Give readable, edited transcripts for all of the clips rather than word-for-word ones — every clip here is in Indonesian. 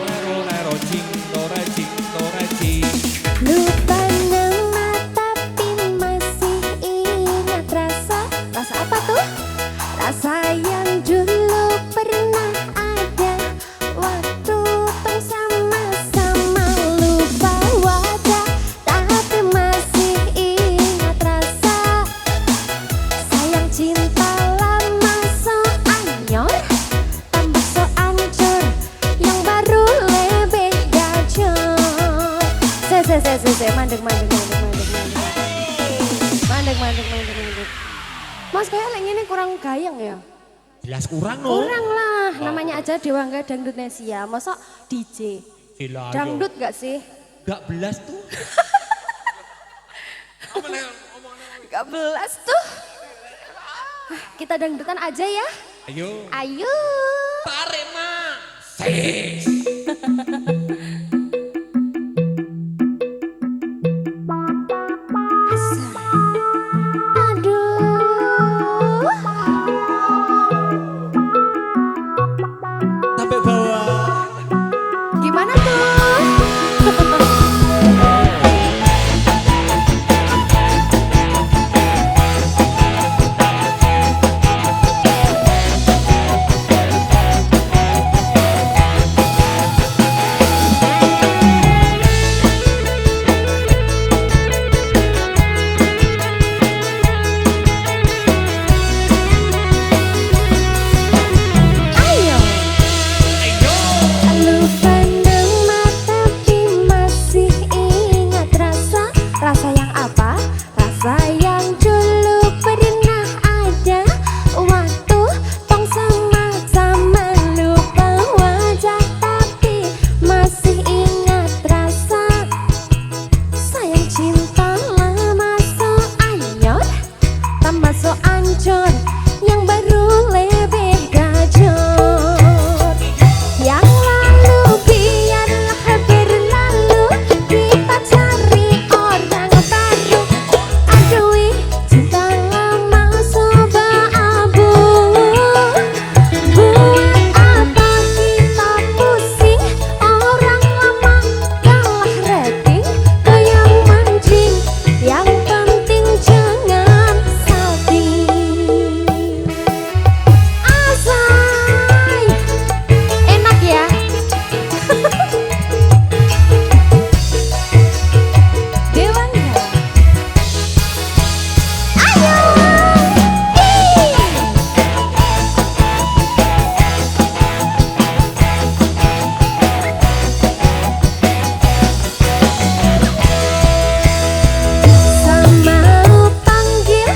lero lero cing tore cing tore cing. Lupa nama tapi masih ingat rasa. Rasa apa tuh? Rasa yang dulu pernah ada waktu tong sama-sama. Lupa wajah tapi masih ingat rasa. Sayang cinta lama so anyor, tambah so ancur, yang baru lebih gacor. Mandek. Mas kayak lagi ini kurang gayang ya? Jelas kurang no. Kurang lah, namanya aja Dewangga Dangdut Nesia. Masa DJ? Gila, Dangdut gak sih? gak belas tuh. Gak belas tuh. Kita dangdutan aja ya. Ayo. Ayo. Tarik mah. Sis. Aduh. Sampai bawah. Gimana tuh? Ayo. Lupa nama tapi masih ingat rasa. Rasa yang apa? Rasa yang dulu pernah ada waktu tong sama-sama. Lupa wajah tapi masih ingat rasa. Sayang cinta lama so anyor, tambah so ancur, yang baru lebih gacor. Yang lalu biarlah berlalu, kita cari orang baru. Aduh, cinta lama soba abu. Buat apa kita pusing, orang lama kalah rating, goyang mancing. Yang penting jangan salting. Asai, enak ya. Dewangga. Ayo. Ih. Sama panggil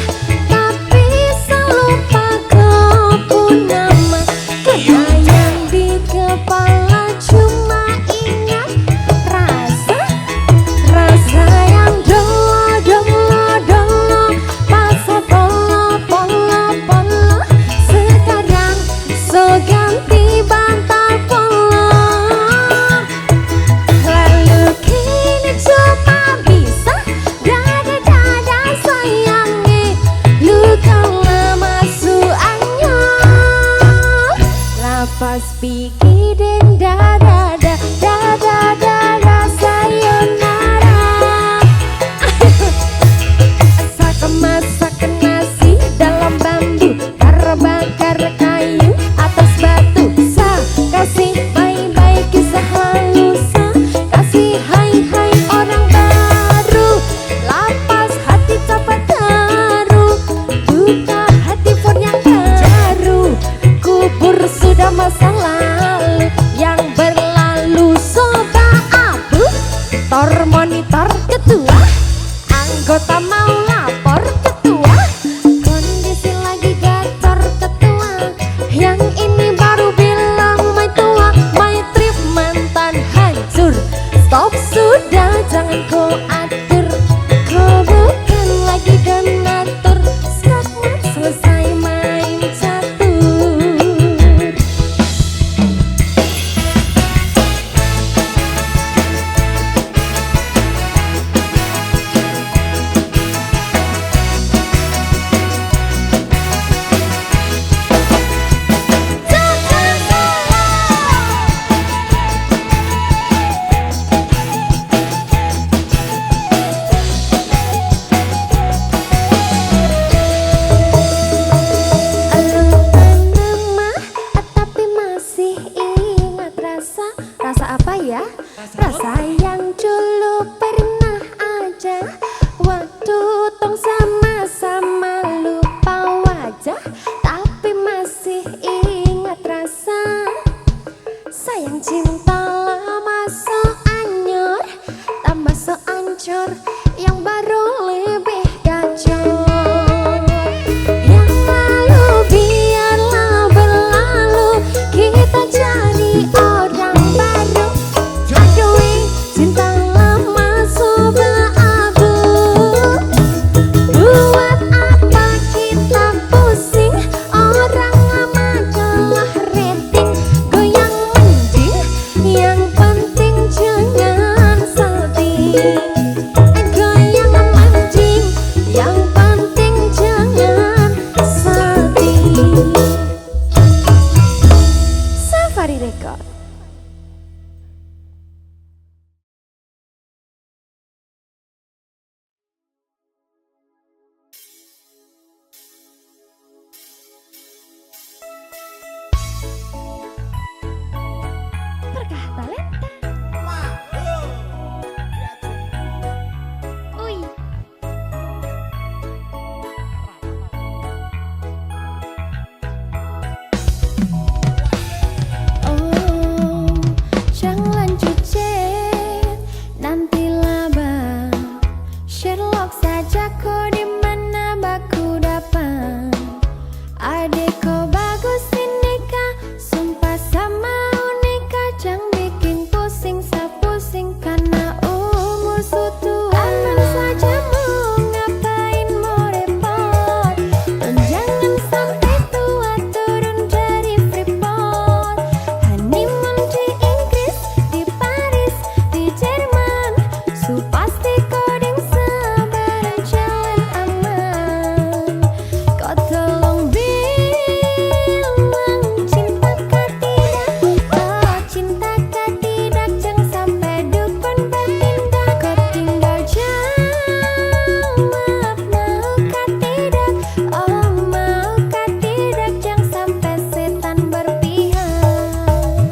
tapi selupa kau nama. Kebayang di kepala cuma ingat rasa. Rasa yang dolo masa polo. Sekarang so ganti bantal polo. Lalu kini cuma bisa dada sayangi. Luka lama su anyor, lapas pigi den dada sayonara. Masak nasi dalam bambu, bakar kayu atas batu. Kasih bye-bye kisah halusa, kasih hai-hai orang baru. Lapas hati cepat haru, duka hati pun yang baru. Kubur sudah masa lalu, yang berlalu soba abu. Tor monitor ketua, anggota mau lapor ketua. Kondisi lagi gacor ketua, yang ini baru bilang my tua. My trip mantan hancur, stop sudah jangan kau atur. Kau bukan lagi donatur, skakmat selesai main catur. Rasa apa ya? Rasa yang dulu pernah ada, waktu tong sama-sama lupa wajah, tapi masih ingat rasa. Sayang cinta lama so anyur, tambah so ancur, yang baru lebih gacor. Yang lalu biarlah berlalu, kita jadi orang baru. Aduh, cinta lama so berabu. Buat apa kita pusing, orang lama kalah rating. Goyang mending, yang penting jangan salting. Goyang mending, yang penting jangan salting. Safari Record. Berkah talenta. Ui. Oh, jangan cucet, nantilah bang. Sherlock saja kau di mana baku dapat. Adek kau bagus ini kah, sumpah sama unika. Jangan bikin pusing, sapusing karena umur sutu. Aman saja mau ngapain mau repot, dan jangan sampai tua turun dari Freeport. Honeymoon di Inggris, di Paris, di Jerman, su pasti coding sabaran jalan aman. Kau tolong bilang cinta kah tidak, oh cinta kah tidak, jangan sampai dukun bertindak. Kau tinggal jawab mau kah tidak, oh mau kah tidak, jangan sampai setan berpihak.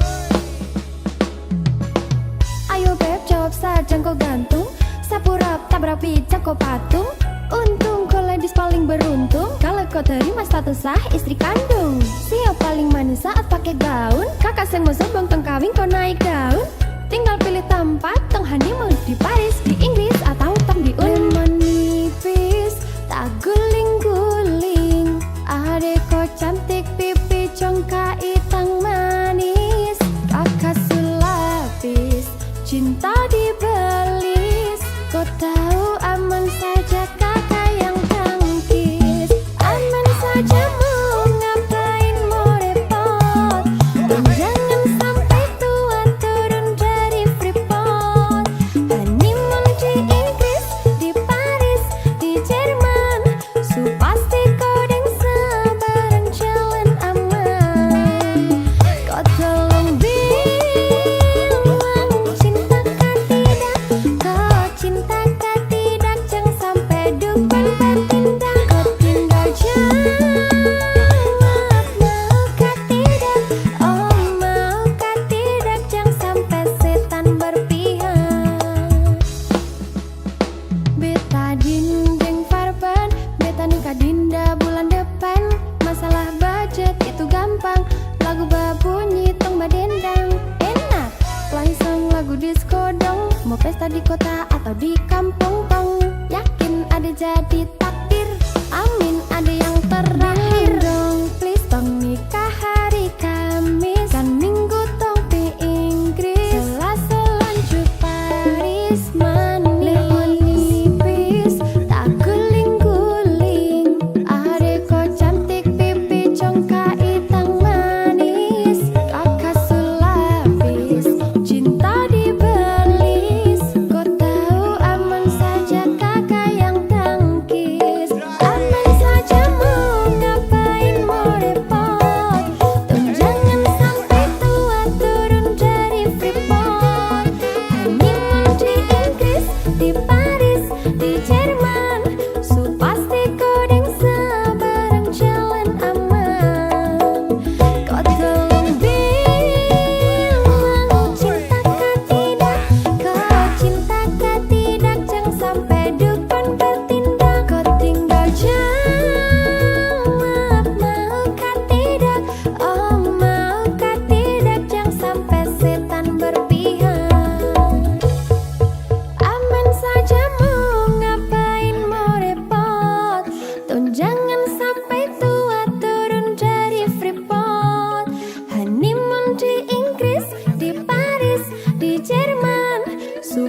Ayo beb jawab saja kau gantung, sapu rap tabrak bijak kau patung. Untung kau ladies paling beruntung, kalau kau terima status sah istri kandung. Siapa paling manis saat pakai gaun, kakak seng mau sebong tong kawin kau naik daun. Tinggal pilih tempat tong honeymoon di Paris, di Inggris atau tong di Lemon nipis, tak guling-guling. Adek kau cantik pipi congka itang manis, kakak sulapis, cinta dibelis. Kau tahu aman saja kakak yang tangkis. Aman saja mau ngapain mau repot, dan jangan sampai tua turun dari Freeport. Honeymoon di Inggris, di Paris, di Jerman, su pasti coding sabaran jalan aman. Kau tolong bilang cinta kah tidak, kau cinta kah tidak, jangan sampai dukun bertindak. Kau tinggal jawab mau kah tidak, oh mau kah tidak, jangan sampai setan berpihak. Beta dinding farban, beta nikah dinda bulan depan. Masalah budget itu gampang, lagu babunyi tong badendang. Enak, play song lagu disco dong. Mau pesta di kota atau di kampung tong, yakin ada jadi takdir, amin ada yang terakhir. Dong please tong nikah hari Kamis, kan Minggu tong di Inggris, Selasa lanjut Paris manis. Lemon nipis, tak guling-guling. Adek kau cantik pipi congka itang manis, kakak sulapis, cinta dibelis. Kau tahu aman saja kakak yang tangkis. Aman saja mau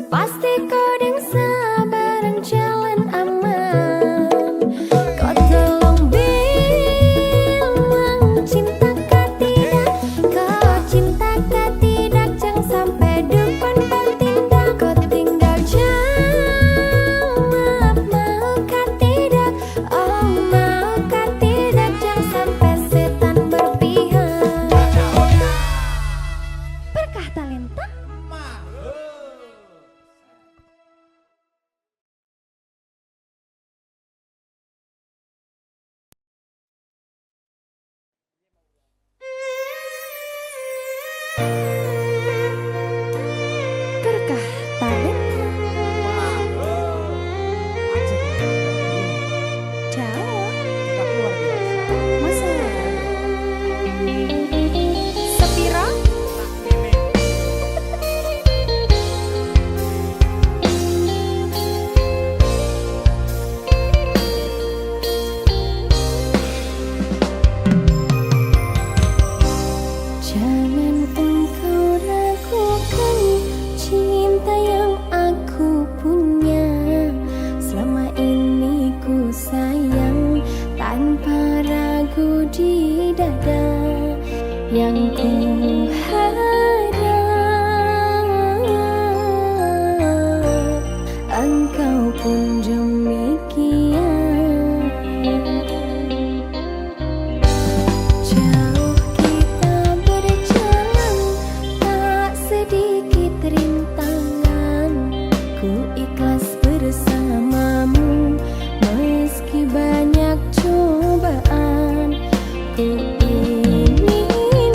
Pasti kau deng sabareng jalan aman. Kau tolong bilang cinta kah tidak. Kau cinta kah tidak. Jangan sampai depan bertindak. Kau tinggal jawab mau kah tidak. Oh mau kah tidak. Jangan sampai setan berpihak. Berkah talenta. Berkah talenta. Jauh. Masa Sepiro? Jangan engkau ragukan cinta yang aku punya. Selama ini ku sayang tanpa ragu di dada. Yang ku harap engkau pun demikian. Jauh kita berjalan, tak sedikit rintangan. Ku ikhlas bersamamu, meski banyak cobaan. Ku inginkan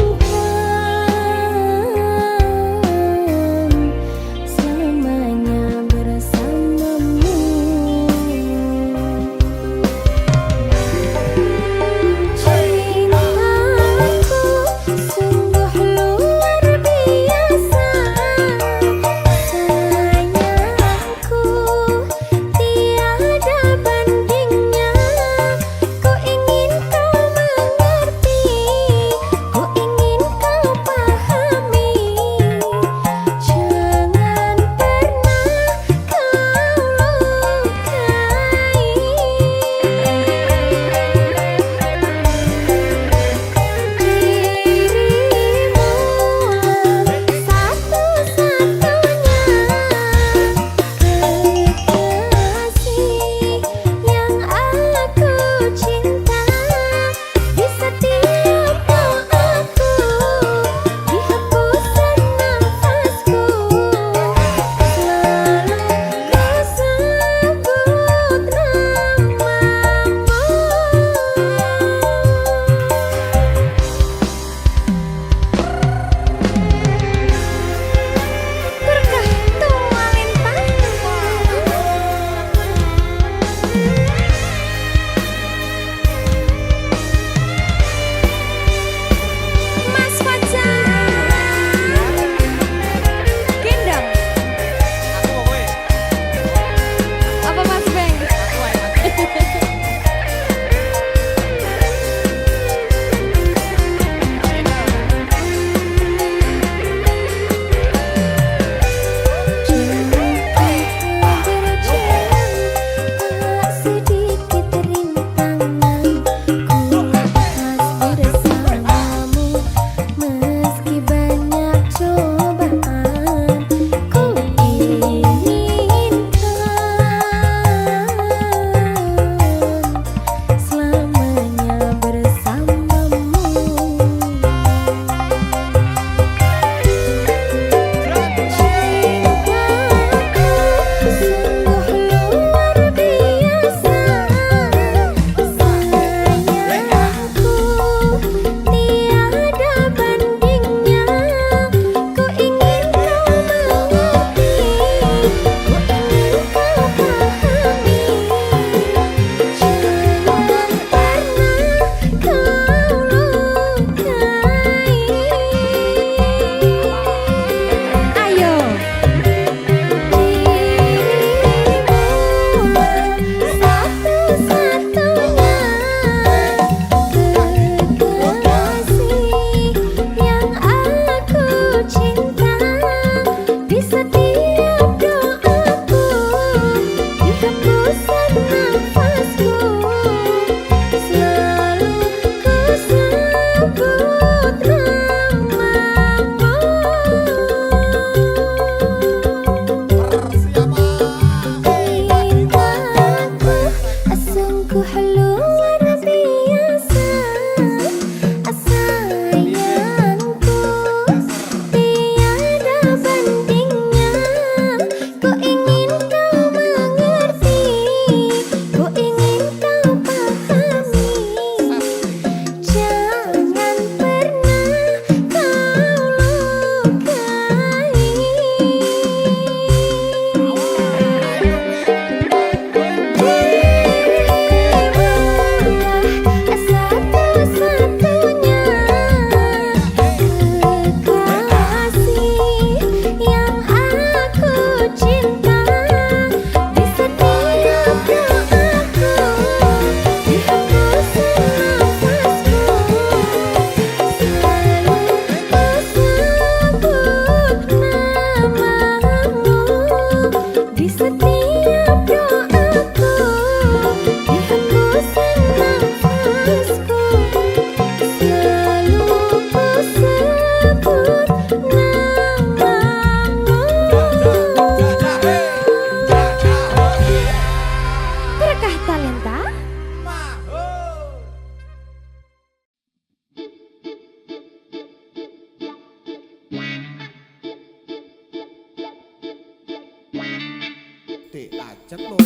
ajak lo.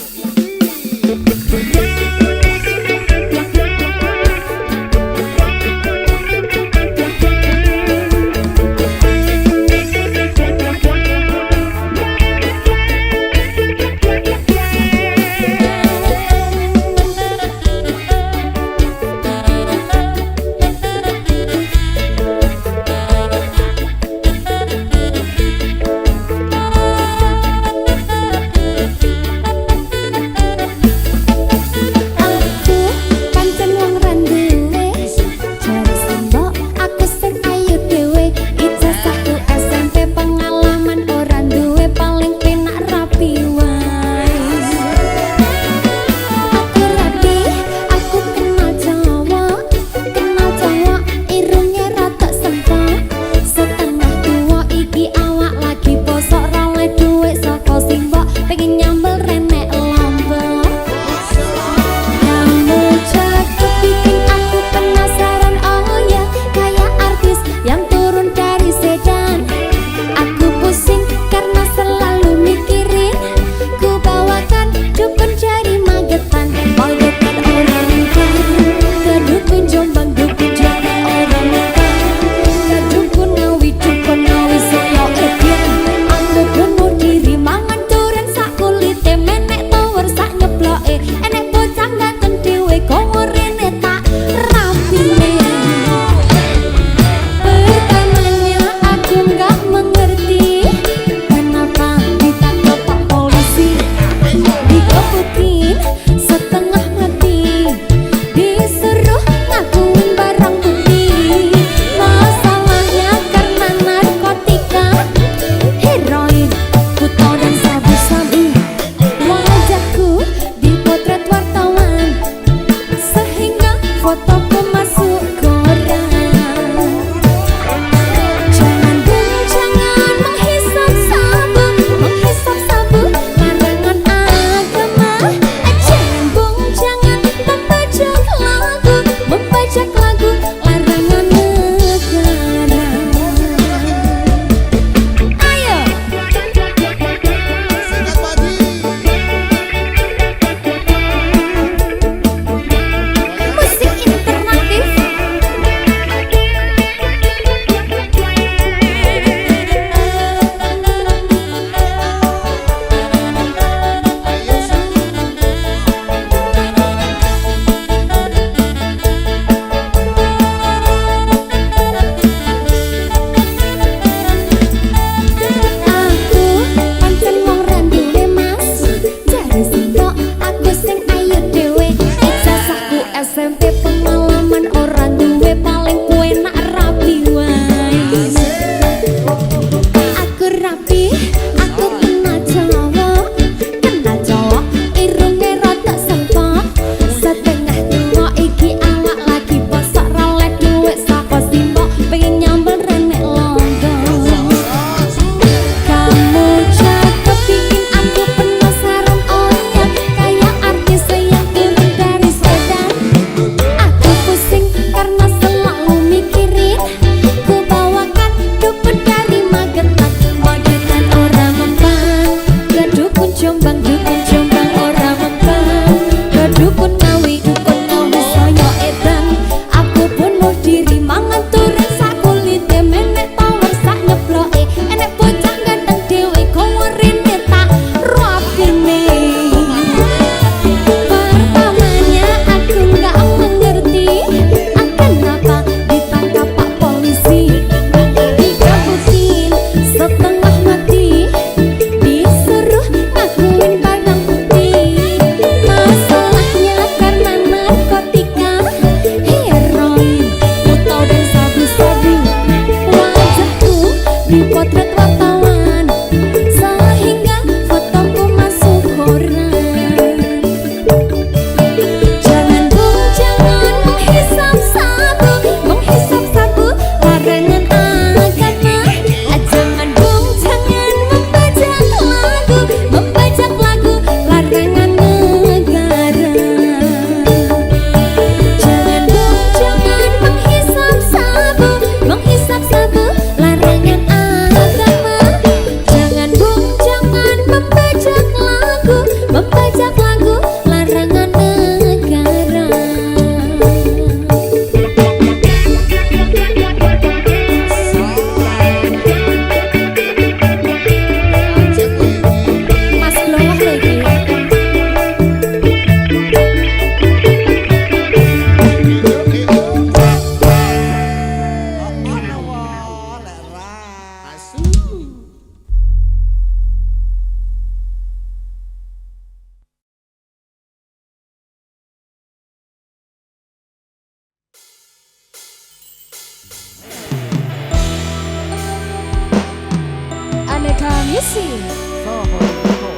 Desi. Soho Iko.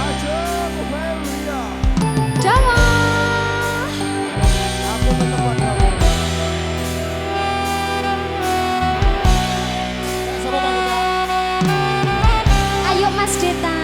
Aja Ophelia. Jawa. Aku tetap ada. Sama Bang. Ayo Mas Deta.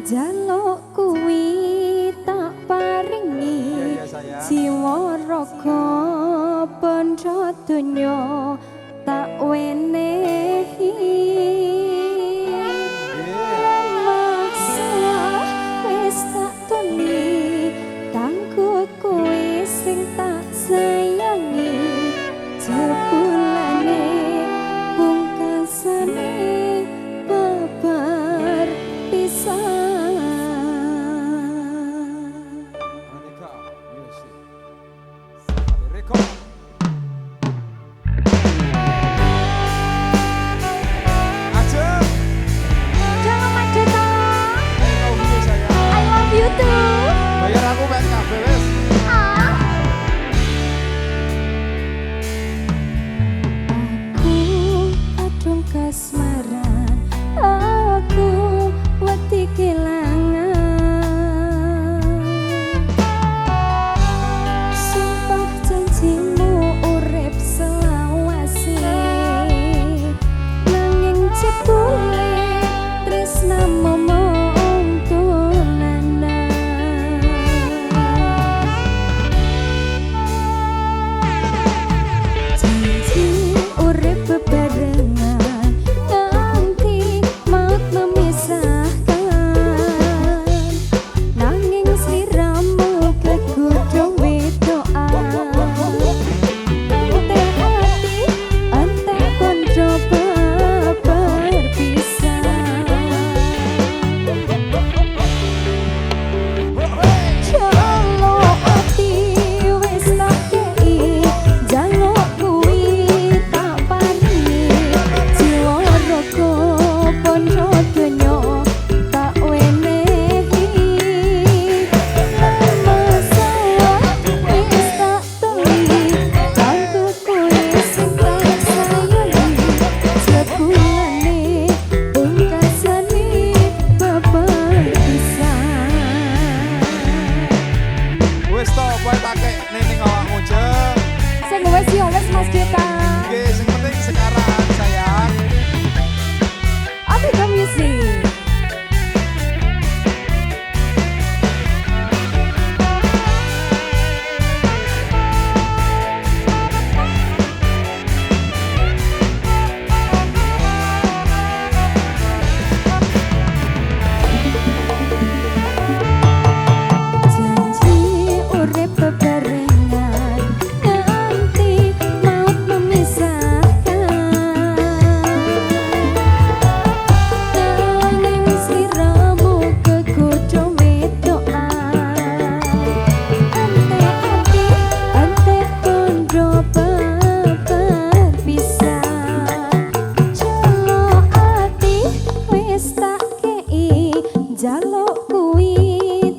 jaluk kuwi tak paringi Iya, sayang. jiwa raga bandha donya tak wenehi masalah wis tak tuli kanggo kuwi sing tak sayangi jebulane pungkasane babar pisan. Aneka Music. Sekali rekod. Ajeng. Jangan macet toh. I love you sayang. I love you too. Bayar aku mek kabeh wis. Aku kadung kasmaran, aku wedi kelangan. Sumpah janjimu urip selawase, nanging jebule tresnamu mung tulanan. Janji urip bebarengan nganti maut memisahkan, nanging sliramu kegodhong wedokan. Entek hati, entek kondro babar pisan. Jaluk ati wis tak kei, jaluk kuwi tak paringi jiwa raga bandha donya tak wenehi masalah wis tak tuli kanggo kuwi sing tak sayangi jebulane pungkasane babar pisan. Wis to kowe tak kek ning awakmu jeng. Sing wis yo wis Mas Geta. Oke, sing penting sekarang sayang. Afrika Music. Janji urip bebarengan nganti maut memisahkan, nanging sliramu kegodhong wedokan. Entek ati, entek kondro babar pisan. Jaluk ati wis tak kei, jaluk kuwi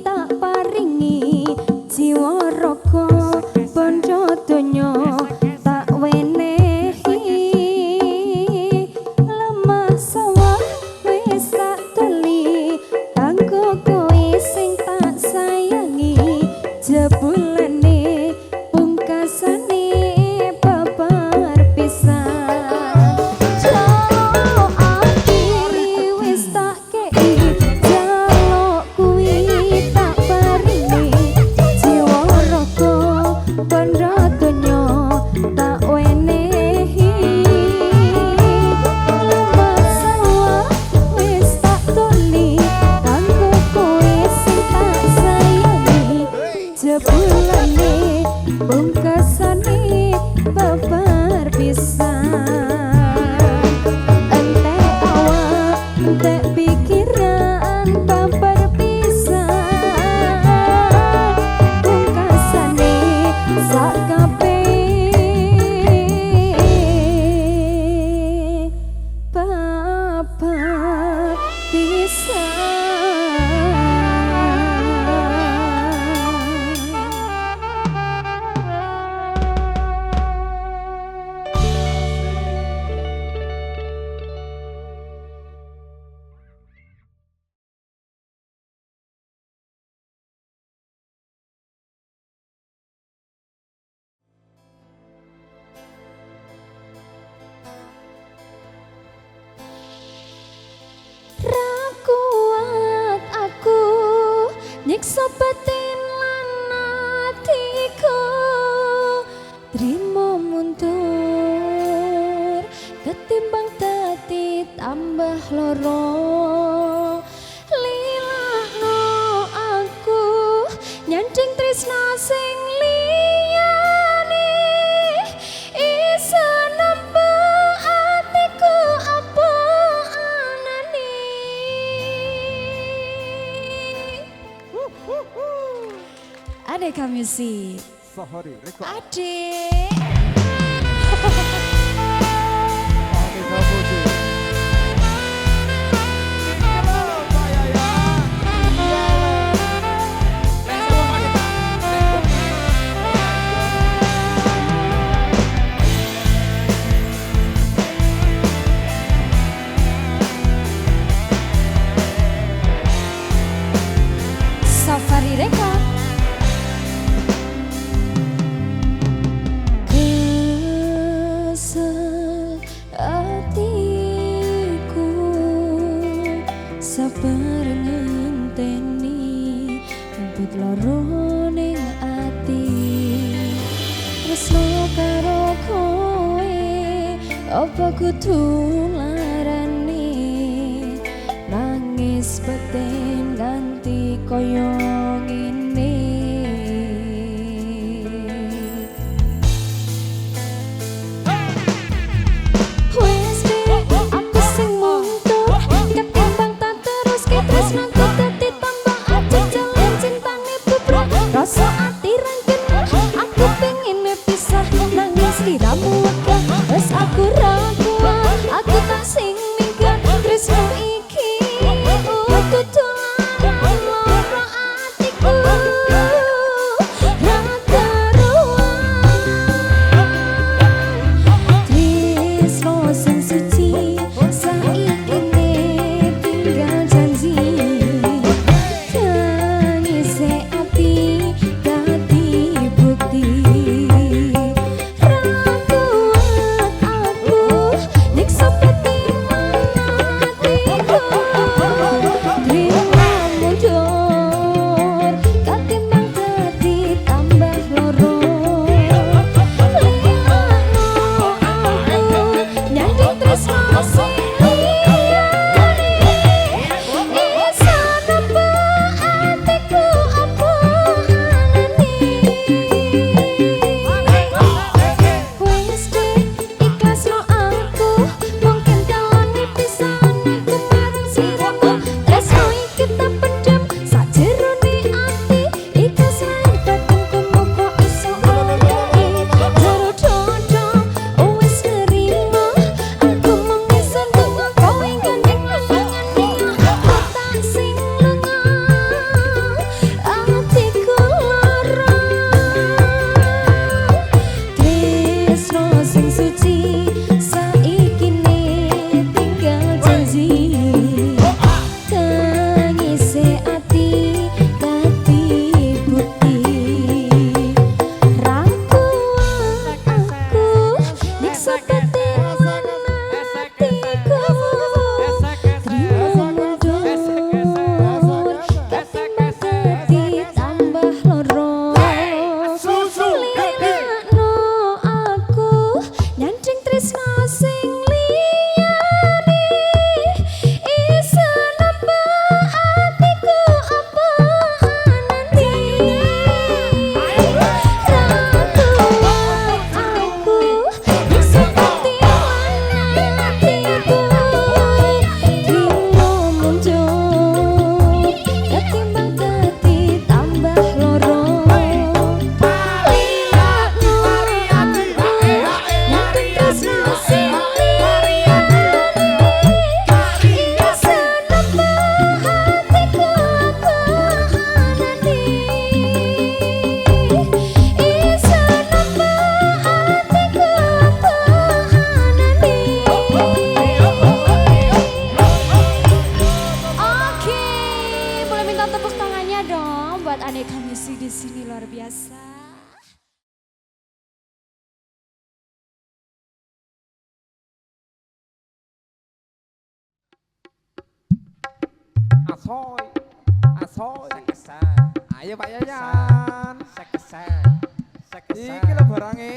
tak paringi jiwa raga bandha donya tak wenehi lemah sawah wis tak tuli kanggo kuwi sing tak sayangi jebulane pungkasane babar pisan. Jaluk ati wis tak kei, jaluk kuwi tak paringi jiwa raga bandha donya tak wenehi lemah sawah wis tak tuli kanggo kuwi sing tak sayangi jebulane pungkasane babar pisan. Entek awak, entek pikiran babar pisan. Pungkasane sak kabeh babar pisan. Trimo mundur ketimbang dadi tambah loro. Lilahno aku nyanding tresno sing liyane iso nambah atiku apa anane. Adek Musik. Sahari rekod. Adik. Oke, kamu sih. Halo, Pak Yaya. Safari Record. Kesel hatiku sabar ngenteni emput loro ning ati. Tresno karo kowe apa kudu larani nangis batin ganti koyo ngene. Wes deh aku sing mundur ketimbang tak terus ke tresnaku dadi tambah aja jalan cintane bubrah rasa ati rangken aku pengen pisah nangis liramu wegah wes aku ra kuat aku tak sing minggat tresno iki kudu dolan loro atiku ra karuan. Tresno sing suci saikine tinggal janji tangise ati dadi bukti ra kuat aku nyiksa peti atiku. Trimo mundur katimbang dadi tambah loro. Lilahno aku nyanding tresno sing liyane iso nambah atiku apa anane. Wes deh ikhlasno aku mungkin dalane pisane kemareng siraku tresno iki tak pendem sajerone ati ikhlas lan batinku muga iso alami jero dodo wes nerima aku mengisan donga kowe gandeng ngangane aku tak sing lenga atiku lara. Tresno sing suci saikine tinggal janji tangise ati dadi bukti ra kuat aku nyiksa peti atiku. Trimo mundur ketimbang dadi tambah loro. Lilahno aku nyanding tresno sing liyane iso nambah atiku apa anane. Ra kuat aku nyiksa peti atiku. Trimo mundur ketimbang dadi tambah loro. Lilahno aku nyanding tresno sing liyane iso nambah atiku apa anane. Iso nambah atiku apa anane. Oke, boleh minta tepuk tangannya dong buat Aneka Musik di sini luar biasa. Asoy. Asoy. Sekesan. Ayo Pak Yayan. Sekesan. Iki lho barange.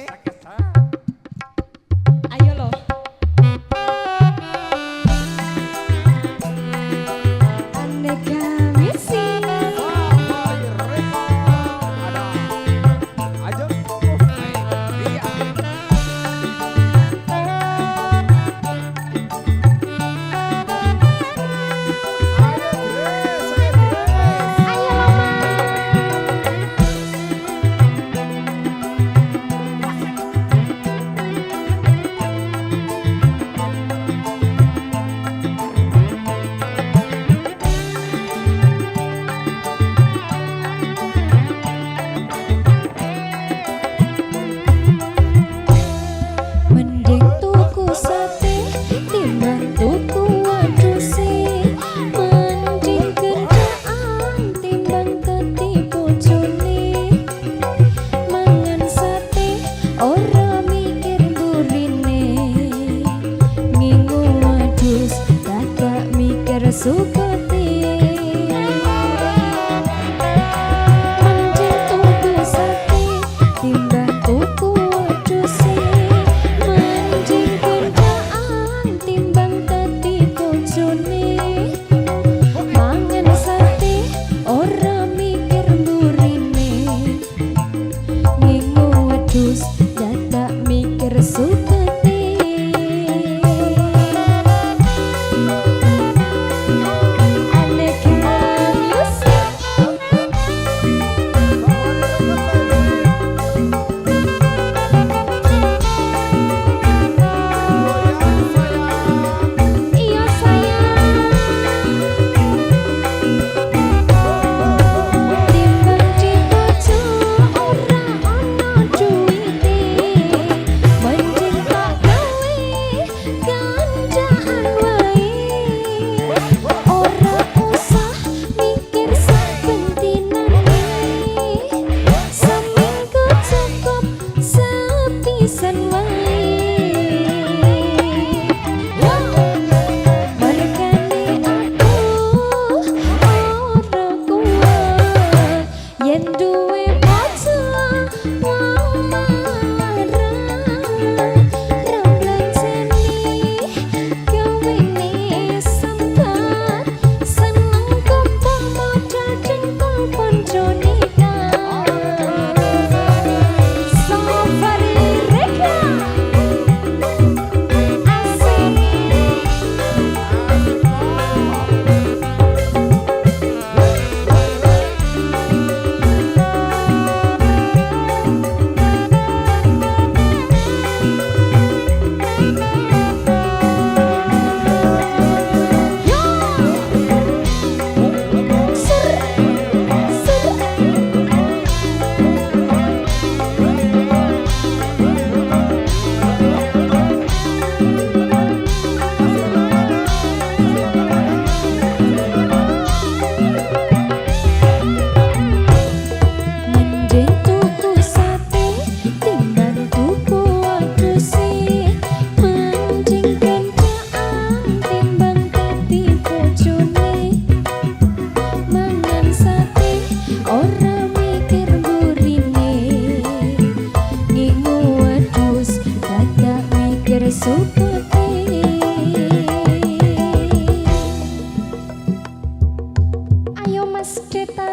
Ayo Mas Deta.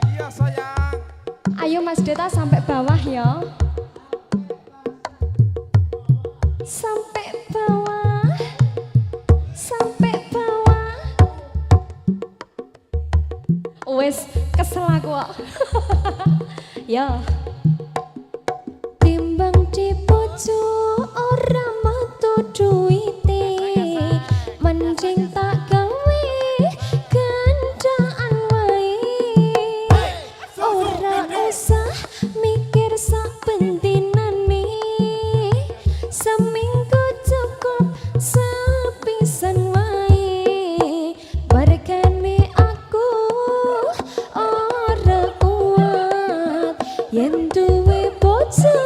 Iya sayang. Ayo Mas Deta sampai bawah ya. Sampai bawah. Sampai bawah. Wes kesel aku kok. Ya. Timbang di pojok ora metu duwite, mending tak gawe gandaan wae. Ora usah mikir sak pentinane, seminggu cukup sepisan wae. Barkane aku ora kuat yen duwe bocah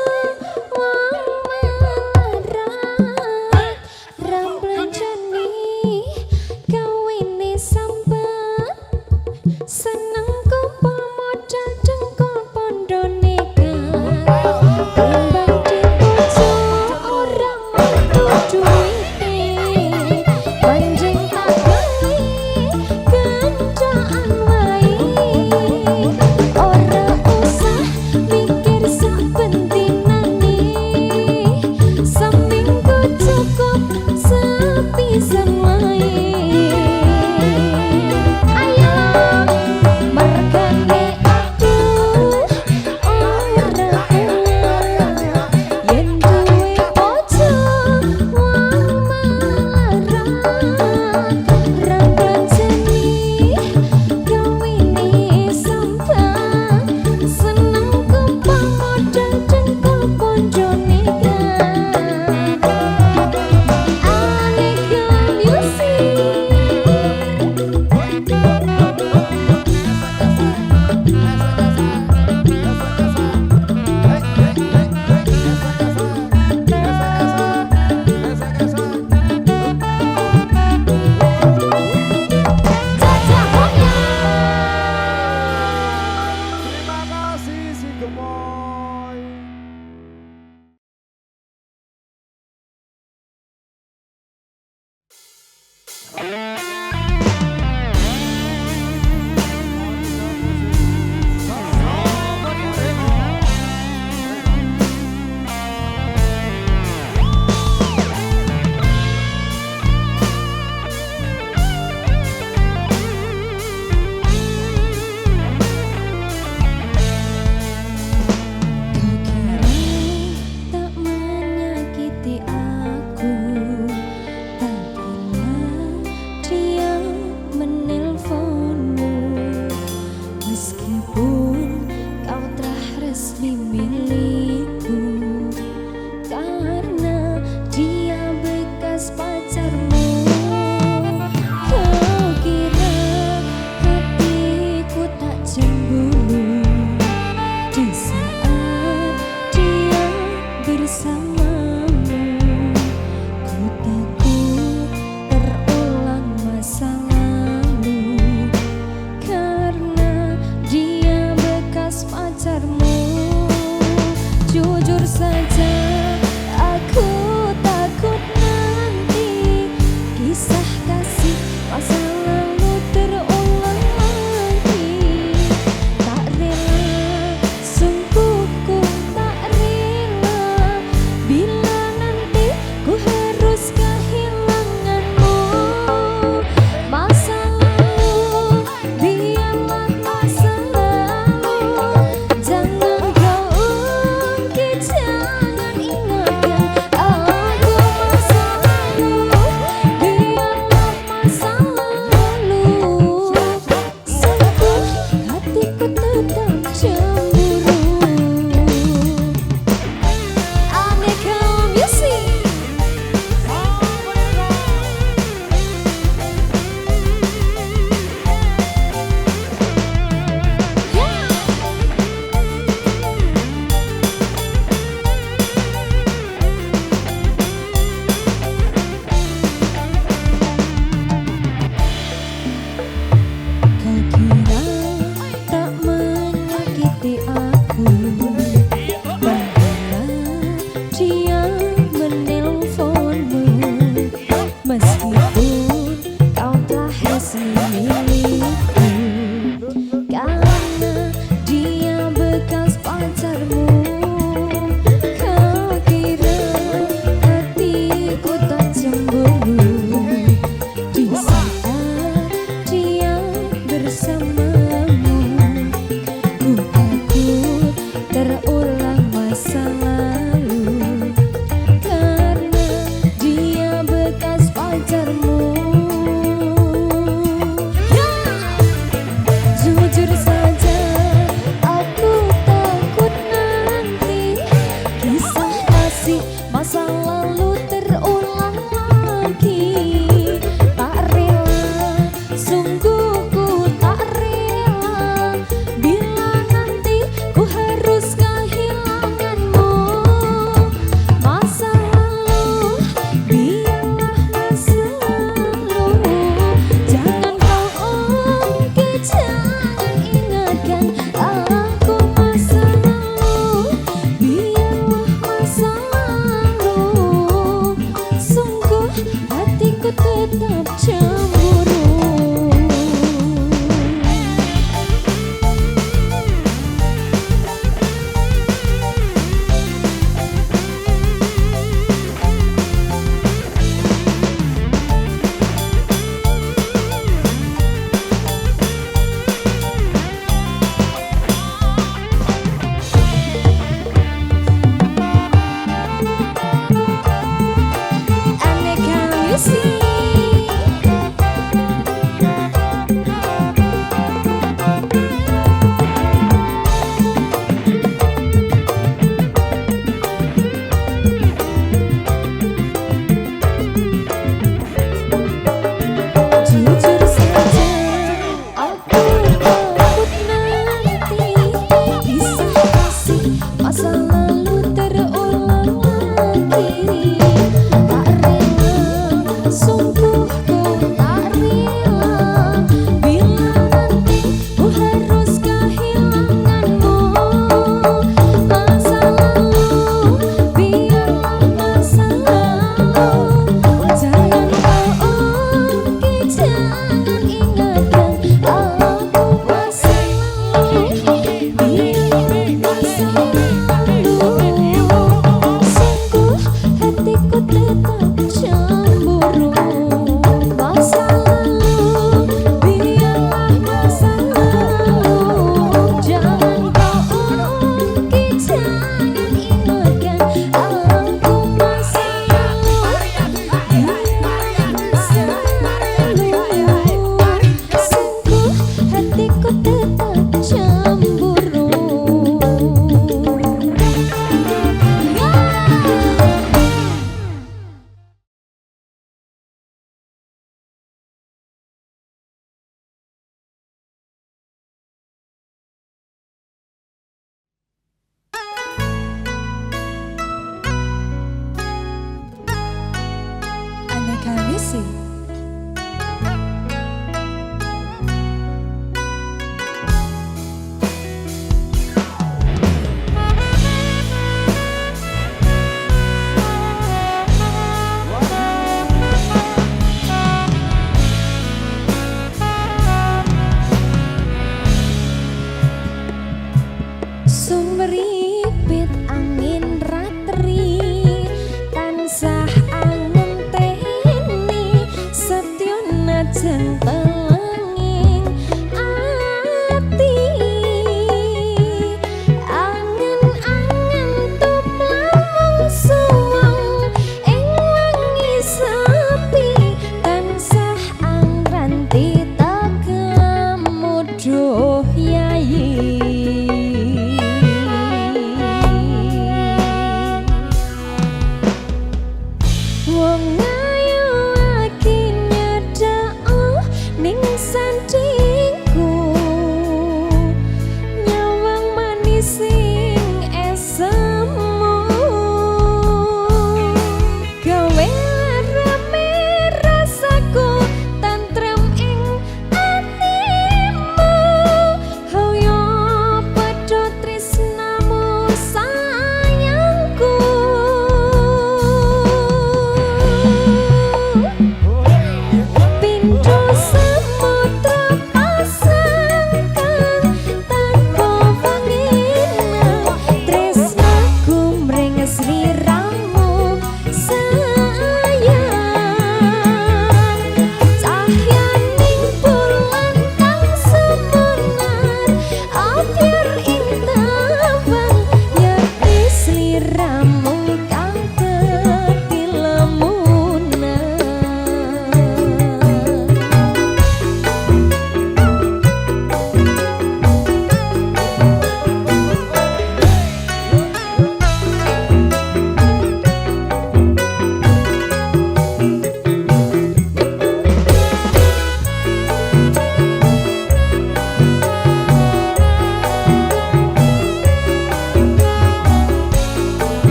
sumberi